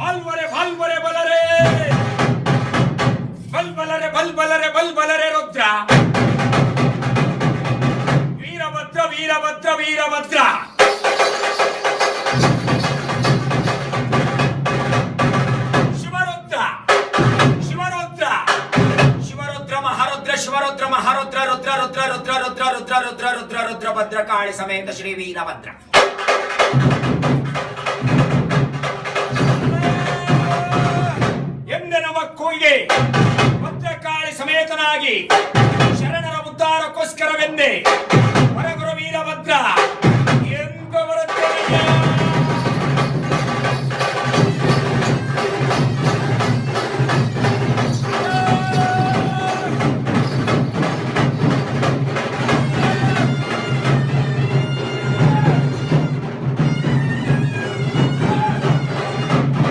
ಬಾಲ್ವರೆ ಬಾಲ್ವರೆ ಬಲರೆ ಬಲ್ಬಲರೆ ಬಲ್ಬಲರೆ ಬಲ್ಬಲರೆ ರುದ್ರ ವೀರಭದ್ರ ವೀರಭದ್ರ ವೀರಭದ್ರ ಶಿವರುದ್ರ ಶಿವರುದ್ರ ಶಿವರುದ್ರ ಮಹಾರುದ್ರ ಶಿವರುದ್ರ ಮಹಾರುದ್ರ ರುದ್ರ ರುದ್ರ ರುದ್ರ ರುದ್ರ ರುದ್ರ ರುದ್ರ ರುದ್ರ ರುದ್ರ ಭದ್ರಕಾಳಿ ಸಮೇತ ಶ್ರೀ ವೀರಭದ್ರ ಎಂದನವ ಕೂಯಿಗೆ ಭದ್ರಕಾಳಿ ಸಮೇತನಾಗಿ ಶರಣರ ಉದ್ಧಾರಕ್ಕೋಸ್ಕರವೆಂದೇ